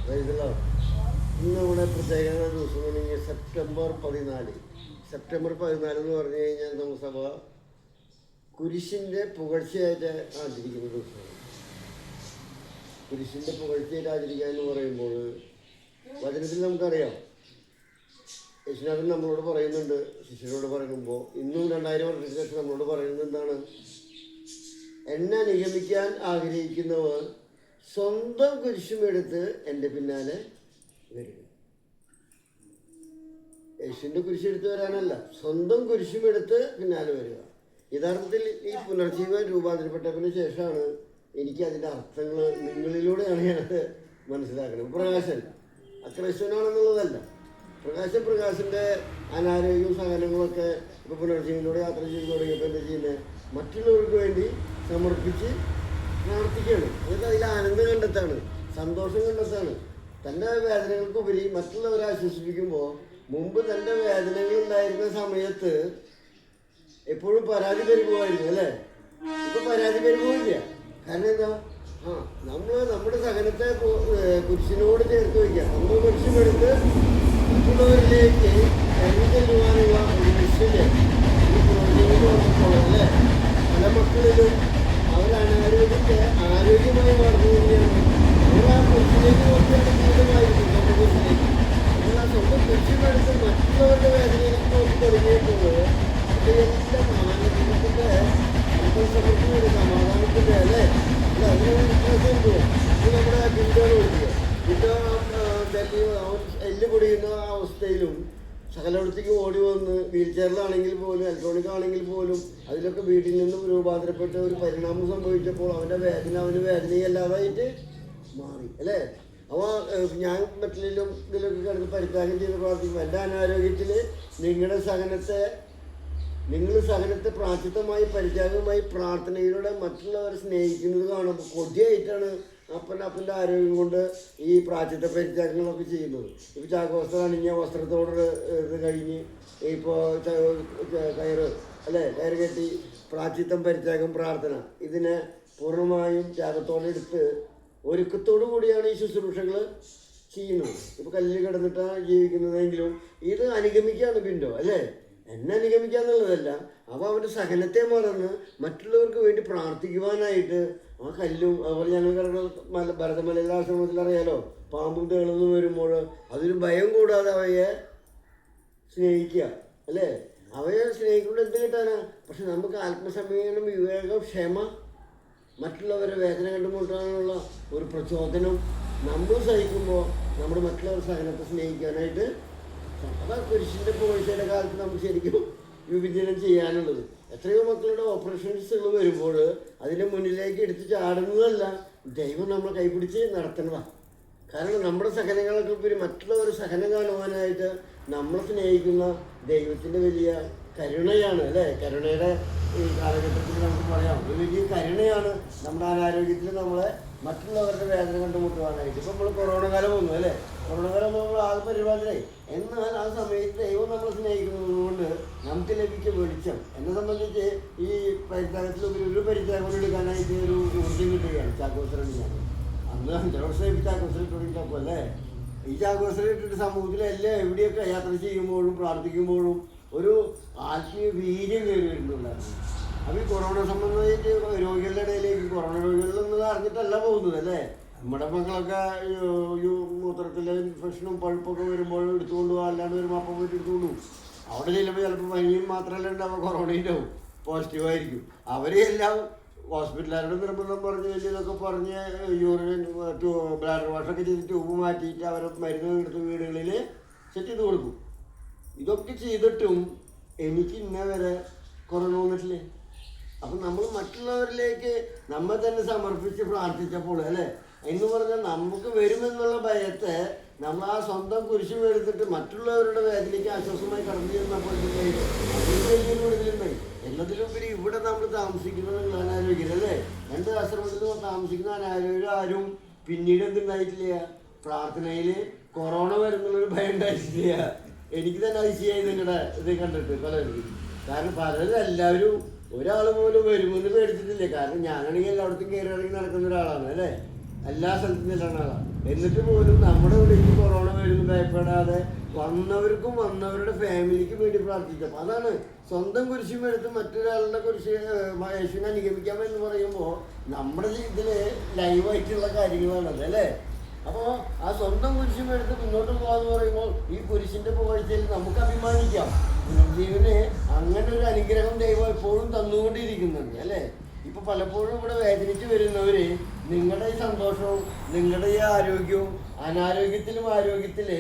പ്രൈസല്ലോ. ഇന്ന് നമ്മുടെ പ്രത്യേക ദിവസം തുടങ്ങിയ സെപ്റ്റംബർ 14. സെപ്റ്റംബർ 14 എന്ന് പറഞ്ഞു കഴിഞ്ഞാൽ നമ്മുടെ സഭ കുരിശിൻ്റെ പുകഴ്ചയായിട്ട് ആചരിക്കുന്ന ദിവസമാണ്. കുരിശിൻ്റെ പുകഴ്ചയായിട്ട് ആചരിക്കുക എന്ന് പറയുമ്പോൾ വചനത്തിൽ നമുക്കറിയാം, യേശുനാഥൻ നമ്മളോട് പറയുന്നുണ്ട്, ശിഷ്യരോട് പറയുമ്പോൾ ഇന്നും 2000 വർഷത്തിന് ശേഷം നമ്മളോട് പറയുന്നത് എന്താണ്? എന്നെ നിഗമിക്കാൻ ആഗ്രഹിക്കുന്നവർ സ്വന്തം കുരിശും എടുത്ത് എൻ്റെ പിന്നാലെ വരിക. യേശുവിൻ്റെ കുരിശെടുത്ത് വരാനല്ല, സ്വന്തം കുരിശും എടുത്ത് പിന്നാലെ വരിക. യഥാർത്ഥത്തിൽ ഈ പുനർജീവൻ രൂപാന്തരപ്പെട്ടതിന് ശേഷമാണ് എനിക്ക് അതിൻ്റെ അർത്ഥങ്ങൾ നിങ്ങളിലൂടെയാണ് ഞാനത് മനസ്സിലാക്കുന്നത്. പ്രകാശൻ അക്രൈസ്തവനാണെന്നുള്ളതല്ല. പ്രകാശൻ്റെ അനാരോഗ്യവും സഹനങ്ങളൊക്കെ ഇപ്പോൾ പുനർജീവനിലൂടെ യാത്ര ചെയ്ത് തുടങ്ങിയപ്പോൾ എന്താ ചെയ്യുന്നത്? മറ്റുള്ളവർക്ക് വേണ്ടി സമർപ്പിച്ച് പ്രാർത്ഥിക്കുകയാണ്. എന്നിട്ട് അതിൽ ആനന്ദം കണ്ടെത്താണ്, സന്തോഷം കണ്ടെത്താണ്. തൻ്റെ വേദനകൾക്കുപരി മറ്റുള്ളവരെ ആശ്വസിപ്പിക്കുമ്പോൾ മുമ്പ് തൻ്റെ വേദനകൾ ഉണ്ടായിരുന്ന സമയത്ത് എപ്പോഴും പരാതി പരിഭവമായിരുന്നു അല്ലേ? ഇപ്പൊ പരാതി പരിഭവമില്ല. കാരണം എന്താ? നമ്മുടെ സഹനത്തെ കുരിശിനോട് ചേർത്ത് വയ്ക്കുക. നമ്മൾ കുരിശിനെടുത്ത് മറ്റുള്ളവരിലേക്ക് ഇറങ്ങി ചെല്ലുവാനുള്ള ഒരു വിഷയമില്ല. അല്ലേ? പല മക്കളിലും അവരനാരോഗ്യത്തെ ആരോഗ്യമായി വളർന്നു തന്നെയാണ്. അവർ ആ കുരിശിലേക്ക് നോക്കിയാണ് ജീവിതമായിരിക്കും. സ്വന്തം കുരിശിലേക്ക് എന്നാൽ ആ സ്വന്തം കുരിശിനെടുത്ത് മറ്റുള്ളവരുടെ വേദനയിലേക്ക് നോക്കി തുടങ്ങിയപ്പോൾ എല്ലാം ആനന്ദത്തിൻ്റെ സന്തോഷത്തിൻ്റെ സമാധാനത്തിൻ്റെ അല്ലേ? അല്ല, അതിനൊരു വ്യത്യാസമുണ്ട്. ഇത് നമ്മുടെ ബിന്ദുവാണ് വിളിക്കുക. ബിന്ദു എല്ല് പൊടിയുന്ന ആ അവസ്ഥയിലും സകലയിടത്തേക്ക് ഓടി വന്ന് വീൽ ചെയറിലാണെങ്കിൽ പോലും ഇലക്ട്രോണിക് ആണെങ്കിൽ പോലും അതിലൊക്കെ വീട്ടിൽ നിന്നും രൂപാന്തരപ്പെട്ട ഒരു പരിണാമം സംഭവിച്ചപ്പോൾ അവൻ്റെ അവന് വേദനയല്ലാതായിട്ട് മാറി അല്ലേ? അപ്പോൾ ഞാൻ മറ്റിലും ഇതിലൊക്കെ കിടന്ന് പരിത്യാഗം ചെയ്ത് പ്രാർത്ഥിക്കും. എൻ്റെ അനാരോഗ്യത്തിൽ നിങ്ങൾ സഹനത്തെ പ്രാചിത്വമായി പരിത്യാഗമായി പ്രാർത്ഥനയിലൂടെ മറ്റുള്ളവരെ സ്നേഹിക്കുന്നത് കാണുമ്പോൾ കൊതിയായിട്ടാണ് അപ്പൻ്റെ ആരോഗ്യം കൊണ്ട് ഈ പ്രാചിത്വ പരിത്യാഗങ്ങളൊക്കെ ചെയ്യുന്നത്. ഇപ്പോൾ ചാക്കോസ്ത്രം അണിഞ്ഞ വസ്ത്രത്തോട് ഇത് കഴിഞ്ഞ് ഇപ്പോൾ കയറ് കെട്ടി പ്രാചിത്വം പരിത്യാഗം പ്രാർത്ഥന ഇതിനെ പൂർണ്ണമായും ത്യാഗത്തോടെ എടുത്ത് ഒരുക്കത്തോടു കൂടിയാണ് ഈ ശുശ്രൂഷകൾ ചെയ്യുന്നത്. ഇപ്പോൾ കല്ലിൽ കിടന്നിട്ടാണ് ജീവിക്കുന്നതെങ്കിലും ഇത് അനുഗമിക്കുകയാണ് ബിന്ദു അല്ലേ? എന്നെ അനുഗമിക്കാന്നുള്ളതല്ല. അപ്പോൾ അവൻ്റെ സഹനത്തെ മറന്ന് മറ്റുള്ളവർക്ക് വേണ്ടി പ്രാർത്ഥിക്കുവാനായിട്ട് ആ കല്ലും അതുപോലെ ഞങ്ങൾ കിടക്കുന്ന ഭരതമലയിലെ ആശ്രമത്തിൽ അറിയാലോ, പാമ്പും തേളുന്നു വരുമ്പോൾ അതിന് ഭയം കൂടാതെ അവയെ സ്നേഹിക്കുക അല്ലേ? അവയെ സ്നേഹിക്കൊണ്ട് എന്ത് കിട്ടാനാ? പക്ഷെ നമുക്ക് ആത്മസംയമനം, വിവേകം, ക്ഷമ, മറ്റുള്ളവരുടെ വേദന കണ്ടുമുട്ടാനുള്ള ഒരു പ്രചോദനം നമ്മൾ സഹിക്കുമ്പോൾ നമ്മുടെ മറ്റുള്ളവരുടെ സഹനത്തെ സ്നേഹിക്കാനായിട്ട് അതാ കുരിശിൻ്റെ പോഴ്ചയുടെ കാലത്ത് നമ്മൾ ശരിക്കും വിഭജനം ചെയ്യാനുള്ളത്. എത്രയോ മക്കളുടെ ഓപ്പറേഷൻസുകൾ വരുമ്പോൾ അതിൻ്റെ മുന്നിലേക്ക് എടുത്ത് ചാടുന്നതല്ല, ദൈവം നമ്മളെ കൈപിടിച്ച് നടത്തുന്നതാണ്. കാരണം നമ്മുടെ സഹനങ്ങളൊക്കെ ഉപരി മറ്റുള്ളവർ സഹനം കാണുവാനായിട്ട് നമ്മളെ സ്നേഹിക്കുന്ന ദൈവത്തിൻ്റെ വലിയ കരുണയാണ് അല്ലേ? കരുണയുടെ ഈ കാലഘട്ടത്തിൽ നമുക്ക് പറയാം, ഒരു വലിയ കരുണയാണ് നമ്മുടെ അനാരോഗ്യത്തിൽ നമ്മളെ മറ്റുള്ളവരുടെ വേദന കണ്ടുമുട്ടുവാനായിട്ട്. ഇപ്പം നമ്മൾ കൊറോണ കാലം വന്നു അല്ലേ? കൊറോണ കാലം നമ്മൾ ആകെ പരിപാടിയായി. എന്നാൽ ആ സമയത്ത് ദൈവം നമ്മളെ സ്നേഹിക്കുന്നത് കൊണ്ട് നമുക്ക് ലഭിച്ച വെളിച്ചം എന്നെ സംബന്ധിച്ച് ഈ പരിത്യാഗത്തിൽ ഒരു പരിത്യാഗം എടുക്കാനായിട്ട് ഒരു ഊർജ്ജം കിട്ടുകയാണ്. ചാക്കോസ്ത്രം ഞാൻ അന്ന് 5 വർഷം ചാക്കോസ്ത്രം ഇട്ടുകൊണ്ടിരിക്കുമ്പോൾ അല്ലേ? ഈ ചാക്കോസ്ത്രം ഇട്ടിട്ട് സമൂഹത്തിലെല്ലാം എവിടെയൊക്കെ യാത്ര ചെയ്യുമ്പോഴും പ്രാർത്ഥിക്കുമ്പോഴും ഒരു ആത്മീയ വീര്യം കയറി വരുന്നുണ്ടായിരുന്നു. അപ്പോൾ ഈ കൊറോണ സംബന്ധമായിട്ട് രോഗികളുടെ ഇടയിലേക്ക് കൊറോണ രോഗികളെന്നത് അറിഞ്ഞിട്ടല്ല പോകുന്നത് അല്ലേ? നമ്മുടെ മക്കളൊക്കെ മൂത്രത്തിലെ ഇൻഫെക്ഷനും പഴുപ്പൊക്കെ വരുമ്പോൾ എടുത്തുകൊണ്ട് പോകുക, അല്ലാണ്ട് വരുമ്പോൾ അപ്പം പോയിട്ട് എടുത്തുകൊണ്ടു. അവിടെ ചെല്ലുമ്പോൾ ചിലപ്പോൾ പനിയും മാത്രമല്ല ഉണ്ടാവും, കൊറോണയിലും പോസിറ്റീവായിരിക്കും. അവരെല്ലാം ഹോസ്പിറ്റലുകാരുടെ നിർബന്ധം പറഞ്ഞ് വലിയതൊക്കെ പറഞ്ഞ് യൂറിൻ ബ്ലാഡർ വാഷൊക്കെ ചെയ്ത് ട്യൂബ് മാറ്റിയിട്ട് അവരെ മരുന്ന് എടുത്ത് വീടുകളിൽ സെറ്റ് ചെയ്ത് കൊടുക്കും. ഇതൊക്കെ ചെയ്തിട്ടും എനിക്ക് ഇന്നേ വരെ കൊറോണ വന്നിട്ടില്ലേ? അപ്പം നമ്മൾ മറ്റുള്ളവരിലേക്ക് നമ്മെ തന്നെ സമർപ്പിച്ച് പ്രാർത്ഥിച്ചപ്പോൾ അല്ലേ എന്ന് പറഞ്ഞാൽ നമുക്ക് വരുമെന്നുള്ള ഭയത്തെ നമ്മൾ ആ സ്വന്തം കുരിശും എടുത്തിട്ട് മറ്റുള്ളവരുടെ വേദനയ്ക്ക് ആശ്വാസമായി കടന്നു ചെന്നപ്പോൾ ഇതിലുണ്ടായി. എല്ലാത്തിലുപരി ഇവിടെ നമ്മൾ താമസിക്കുന്നത് അനാരോഗ്യം അല്ലേ? 2 ആശ്രമത്തിൽ താമസിക്കുന്ന അനാരോഗ്യം ആരും പിന്നീട് എന്തുണ്ടായിട്ടില്ല? പ്രാർത്ഥനയിൽ കൊറോണ വരുന്നുള്ളൊരു ഭയം ഉണ്ടായിട്ടില്ല. എനിക്ക് തന്നെ അതിശയായി നിങ്ങളുടെ ഇത് കണ്ടിട്ട് പലരും. കാരണം പലരും എല്ലാവരും ഒരാൾ പോലും വരുമെന്ന് പേടിച്ചിട്ടില്ലേ? കാരണം ഞാനാണെങ്കിൽ എല്ലായിടത്തും കയറി ഇറങ്ങി നടക്കുന്ന ഒരാളാണ് അല്ലേ? എല്ലാ സ്ഥലത്തും നിൽക്കുന്ന ആളാണ്. എന്നിട്ട് പോലും നമ്മുടെ ഇവിടേക്ക് കൊറോണ വരുന്നു ഭയപ്പെടാതെ വന്നവർക്കും വന്നവരുടെ ഫാമിലിക്കും വേണ്ടി പ്രാർത്ഥിച്ചപ്പോൾ അതാണ് സ്വന്തം കുരിശുമെടുത്ത് മറ്റൊരാളുടെ കുരിശ് യേശുവിനെ അനുഗമിക്കാമെന്ന് പറയുമ്പോൾ നമ്മുടെ ജീവിതത്തിൽ ലൈവായിട്ടുള്ള കാര്യങ്ങളാണത് അല്ലേ. അപ്പോൾ ആ സ്വന്തം കുരിശുമെടുത്ത് മുന്നോട്ട് പോകാമെന്ന് പറയുമ്പോൾ ഈ കുരിശിൻ്റെ പുകഴ്ചയിൽ നമുക്ക് അഭിമാനിക്കാം. ജീവന് അങ്ങനെ ഒരു അനുഗ്രഹം ദൈവം എപ്പോഴും തന്നുകൊണ്ടിരിക്കുന്നുണ്ട് അല്ലേ. ഇപ്പൊ പലപ്പോഴും ഇവിടെ വേദനിച്ച് വരുന്നവര് നിങ്ങളുടെ ഈ സന്തോഷവും നിങ്ങളുടെ ഈ ആരോഗ്യവും അനാരോഗ്യത്തിലും ആരോഗ്യത്തില്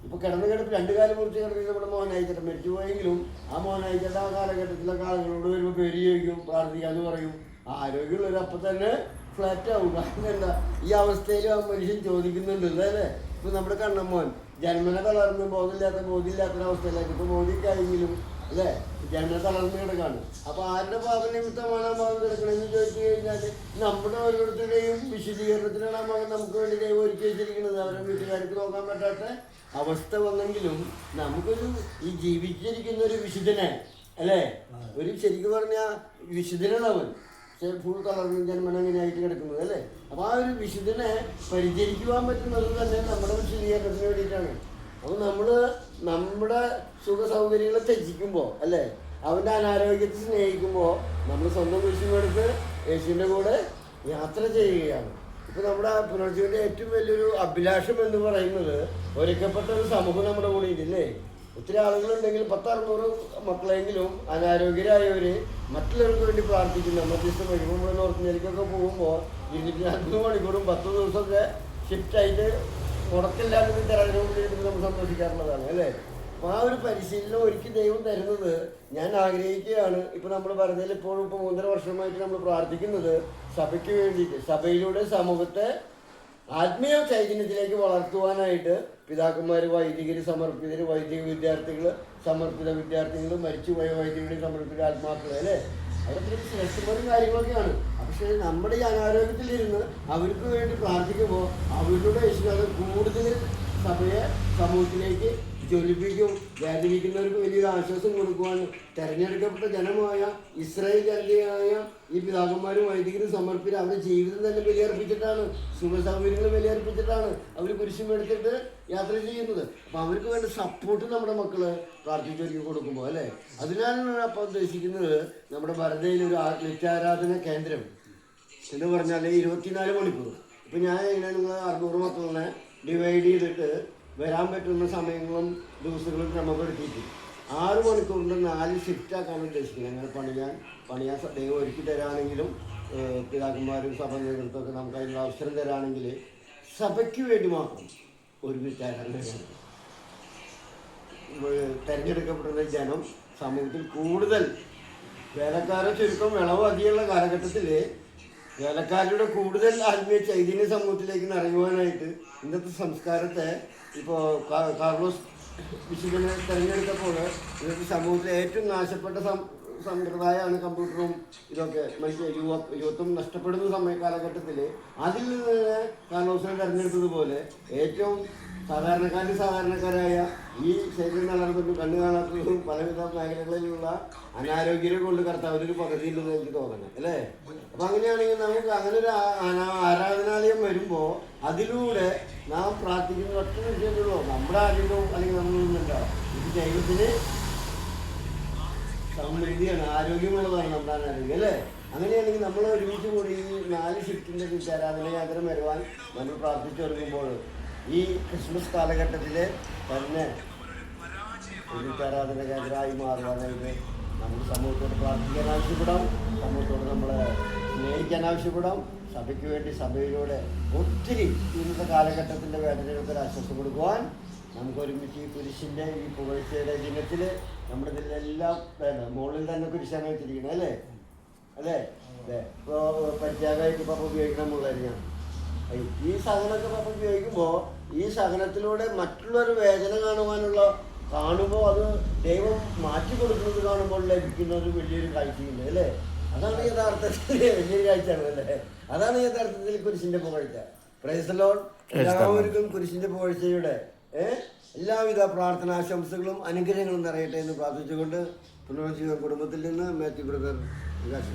ഇപ്പൊ കിടപ്പ് 2 കാലം മുറിച്ച് കിടക്കുന്ന നമ്മുടെ മോനായിച്ചേട്ടൻ മരിച്ചു പോയെങ്കിലും ആ മോനായിച്ചേട്ടൻ ആ കാലഘട്ടത്തിലൊക്കെ ആളുകളോട് വരുമ്പോൾ പേര് ചോദിക്കും, പ്രാർത്ഥിക്കാന്ന് പറയും. ആരോഗ്യമുള്ളവർ അപ്പം തന്നെ ഫ്ലാറ്റ് ആവും. കാരണം എന്താ ഈ അവസ്ഥയിൽ ആ മനുഷ്യൻ ചോദിക്കുന്നുണ്ട് അല്ലേ. ഇപ്പൊ നമ്മുടെ കണ്ണമ്മോൻ ജന്മന തളർന്ന് ബോധമില്ലാത്തൊരവസ്ഥയിലേക്ക് ഇപ്പൊ ബോധിക്കായെങ്കിലും അല്ലേ ജന്മന തളർന്ന് കിടക്കാണ്. അപ്പൊ ആരുടെ പാപ നിമിത്തമാണ് ആ മകൻ കിടക്കണമെന്ന് ചോദിച്ചു കഴിഞ്ഞാൽ നമ്മുടെ ഓരോരുത്തരുടെയും വിശദീകരണത്തിലാണ് ആ മകൻ നമുക്ക് വേണ്ടി ദൈവം ഒരുക്കി വെച്ചിരിക്കുന്നത്. അവരുടെ വീട്ടുകാർക്ക് നോക്കാൻ പറ്റാത്ത അവസ്ഥ വന്നെങ്കിലും നമുക്കൊരു ഈ ജീവിച്ചിരിക്കുന്ന ഒരു വിശുദ്ധനെ അല്ലേ, ഒരു ശരിക്കും പറഞ്ഞാൽ വിശുദ്ധനാണ് അവൻ. ഫുൾ തളർന്ന് ജന്മന അങ്ങനെയായിട്ട് കിടക്കുന്നത് അല്ലേ. അപ്പോൾ ആ ഒരു വിശുദ്ധനെ പരിചരിക്കുവാൻ പറ്റുന്നത് തന്നെ നമ്മുടെ വിശദീകരണത്തിന് വേണ്ടിയിട്ടാണ്. അപ്പോൾ നമ്മൾ നമ്മുടെ സുഖ സൗകര്യങ്ങളെ ത്യജിക്കുമ്പോൾ അല്ലേ, അവൻ്റെ അനാരോഗ്യത്തെ സ്നേഹിക്കുമ്പോൾ നമ്മൾ സ്വന്തം കുരിശുമെടുത്ത് യേശുവിൻ്റെ കൂടെ യാത്ര ചെയ്യുകയാണ്. ഇപ്പോൾ നമ്മുടെ പുനർജീവൻ്റെ ഏറ്റവും വലിയൊരു അഭിലാഷം എന്ന് പറയുന്നത് ഒരുക്കപ്പെട്ട ഒരു സമൂഹം നമ്മുടെ കൂടെ ഇല്ലേ. ഒത്തിരി ആളുകളുണ്ടെങ്കിൽ 10-600 മക്കളെങ്കിലും അനാരോഗ്യരായവർ മറ്റുള്ളവർക്ക് വേണ്ടി പ്രാർത്ഥിക്കുന്ന മധ്യസ്ഥ വഴിക്കുമ്പോൾ നമ്മൾ നോർത്ത് ഇന്ത്യയിലേക്കൊക്കെ പോകുമ്പോൾ 2 മണിക്കൂറും 10 ദിവസമൊക്കെ ഷിഫ്റ്റായിട്ട് മുടക്കില്ലാതെ തരാനും നമ്മൾ സന്തോഷിക്കാറുള്ളതാണ് അല്ലേ. അപ്പോൾ ആ ഒരു പരിശീലനം ഒരുക്കി ദൈവം തരുന്നത് ഞാൻ ആഗ്രഹിക്കുകയാണ്. ഇപ്പോൾ നമ്മൾ പറഞ്ഞതിൽ ഇപ്പോഴും 3.5 വർഷമായിട്ട് നമ്മൾ പ്രാർത്ഥിക്കുന്നത് സഭയ്ക്ക് വേണ്ടിയിട്ട്, സഭയിലൂടെ സമൂഹത്തെ ആത്മീയ ചൈതന്യത്തിലേക്ക് വളർത്തുവാനായിട്ട് പിതാക്കന്മാർ, വൈദികർ, സമർപ്പിതർ, വൈദിക വിദ്യാർത്ഥികൾ, സമർപ്പിത വിദ്യാർത്ഥികൾ, മരിച്ചുപോയ വൈദികരുടെ സമർപ്പിത ആത്മാക്കൾ അല്ലേ. അതൊക്കെ ശ്രേഷ്ഠമാരും കാര്യങ്ങളൊക്കെയാണ്. പക്ഷേ നമ്മുടെ ഈ അനാരോഗ്യത്തിലിരുന്ന് അവർക്ക് വേണ്ടി പ്രാർത്ഥിക്കുമ്പോൾ അവരുടെ യേശുനാഥൻ കൂടുതൽ സഭയെ സമൂഹത്തിലേക്ക് ജ്വലിപ്പിക്കും. വേദനിക്കുന്നവർക്ക് വലിയൊരു ആശ്വാസം കൊടുക്കുവാൻ തെരഞ്ഞെടുക്കപ്പെട്ട ജനമായ ഇസ്രായേൽ ജനതയായ ഈ പിതാക്കന്മാരും വൈദികരും സമർപ്പിച്ച് അവരുടെ ജീവിതം തന്നെ ബലിയർപ്പിച്ചിട്ടാണ്, സുഖ സൗകര്യങ്ങൾ ബലിയർപ്പിച്ചിട്ടാണ് അവർ കുരിശുമെടുത്തിട്ട് യാത്ര ചെയ്യുന്നത്. അപ്പം അവർക്ക് വേണ്ട സപ്പോർട്ട് നമ്മുടെ മക്കൾ പ്രാർത്ഥിച്ചൊരുക്കി കൊടുക്കുമ്പോൾ അല്ലേ. അതിനാലാണ് അപ്പം ഉദ്ദേശിക്കുന്നത് നമ്മുടെ ഭരതയിലൊരു നിത്യാരാധന കേന്ദ്രം എന്ന് പറഞ്ഞാൽ 24 മണിക്കൂർ. ഇപ്പം ഞാൻ ഇങ്ങനെ നിങ്ങൾ 600 മക്കളെ ഡിവൈഡ് ചെയ്തിട്ട് വരാൻ പറ്റുന്ന സമയങ്ങളും ദിവസങ്ങളും ക്രമപ്പെടുത്തിയിട്ട് 6 മണിക്കൂറിൻ്റെ 4 ഷിഫ്റ്റാക്കാണ് ഉദ്ദേശിക്കുന്നത്. അങ്ങനെ പണിയാൻ ദൈവം ഒരുക്കി തരാണെങ്കിലും പിതാക്കന്മാരും സഭ നേതൃത്വമൊക്കെ നമുക്ക് അതിനുള്ള അവസരം തരാണെങ്കിൽ സഭയ്ക്ക് വേണ്ടി മാത്രം ഒരുമിച്ചാരാണ് തിരഞ്ഞെടുക്കപ്പെടുന്ന ജനം സമൂഹത്തിൽ കൂടുതൽ വേലക്കാരെ ചുരുക്കം വിളവ് അധികമുള്ള കാലഘട്ടത്തിൽ വേലക്കാരുടെ കൂടുതൽ ആത്മീയ ചൈതന്യ സമൂഹത്തിലേക്ക് നിറയുവാനായിട്ട് ഇന്നത്തെ സംസ്കാരത്തെ ഇപ്പോൾ കാർലോസ് വിശുദ്ധനെ തിരഞ്ഞെടുത്തപ്പോൾ ഇന്നത്തെ സമൂഹത്തിലെ ഏറ്റവും നാശപ്പെട്ട സമ്പ്രദായമാണ് കമ്പ്യൂട്ടറും ഇതൊക്കെ. യുവത്വം നഷ്ടപ്പെടുന്ന കാലഘട്ടത്തിൽ അതിൽ നിന്ന് കാർലോസിനെ തിരഞ്ഞെടുത്തതുപോലെ ഏറ്റവും സാധാരണക്കാരായ ഈ ശരീരം തളർന്നതും കണ്ണു കാണാത്തതും പലവിധ മേഖലകളിലുള്ള അനാരോഗ്യം കൊണ്ട് കർത്താവിനൊരു പദ്ധതിയില്ലെന്ന് എനിക്ക് തോന്നണം അല്ലേ. അപ്പം അങ്ങനെയാണെങ്കിൽ നമുക്ക് അങ്ങനെ ഒരു ആരാധനാലയം വരുമ്പോൾ അതിലൂടെ നാം പ്രാർത്ഥിക്കുന്ന ഒറ്റ വിഷയമുള്ളൂ നമ്മുടെ ആരോഗ്യവും അല്ലെങ്കിൽ നമ്മളൊന്നും ഉണ്ടാവും. ഇത് ദൈവത്തിന് സമൃദ്ധിയാണ്, ആരോഗ്യമുള്ളതാണ് നമ്മുടെ അനാരോഗ്യം അല്ലേ. അങ്ങനെയാണെങ്കിൽ നമ്മൾ ഒരുമിച്ച് കൂടി ഈ 4 ഷിഫ്റ്റിൻ്റെ ആരാധന യാത്ര വരുവാൻ നമ്മൾ പ്രാർത്ഥിച്ചു തുടങ്ങുമ്പോൾ ഈ ക്രിസ്മസ് കാലഘട്ടത്തിൽ തന്നെ ഒരു ആരാധന കേന്ദ്രമായി മാറുവാനായിട്ട് നമുക്ക് സമൂഹത്തോട് പ്രാർത്ഥിക്കാൻ ആവശ്യപ്പെടാം, സമൂഹത്തോട് നമ്മളെ സ്നേഹിക്കാൻ ആവശ്യപ്പെടാം. സഭയ്ക്ക് വേണ്ടി സഭയിലൂടെ ഒത്തിരി ഇന്നത്തെ കാലഘട്ടത്തിൻ്റെ വേദനകൾക്ക് ആശ്വാസം കൊടുക്കുവാൻ നമുക്ക് ഒരുമിച്ച് ഈ കുരിശിൻ്റെ ഈ പുകഴ്ചയുടെ ദിനത്തിൽ നമ്മുടെ ഇതിലെല്ലാം വേണം. മുകളിൽ തന്നെ കുരിശാണ് വെച്ചിരിക്കുന്നത് അല്ലേ അല്ലേ അല്ലേ. ഇപ്പോൾ പരിത്യാഗമായിട്ട് ഇപ്പം ഉപയോഗിക്കണം മുകളിൽ ഈ സഹനമൊക്കെ പപ്പ ഉപയോഗിക്കുമ്പോൾ ഈ സഹനത്തിലൂടെ മറ്റുള്ളവർ വേദന കാണുമ്പോൾ അത് ദൈവം മാറ്റി കൊടുക്കുന്നത് കാണുമ്പോൾ ലഭിക്കുന്ന ഒരു വലിയൊരു കാഴ്ചയുണ്ട് അല്ലേ. അതാണ് യഥാർത്ഥത്തിൽ വലിയൊരു കാഴ്ചയാണ് അല്ലേ. അതാണ് യഥാർത്ഥത്തിൽ കുരിശിൻ്റെ പുകഴ്ച. Praise the Lord. എല്ലാവർക്കും കുരിശിൻ്റെ പുകഴ്ചയുടെ എല്ലാവിധ പ്രാർത്ഥനാശംസകളും അനുഗ്രഹങ്ങളും നിറയട്ടെ എന്ന് പ്രാർത്ഥിച്ചുകൊണ്ട് പുനർജീവൻ കുടുംബത്തിൽ നിന്ന് മാത്യു ബ്രദർ വികാസ്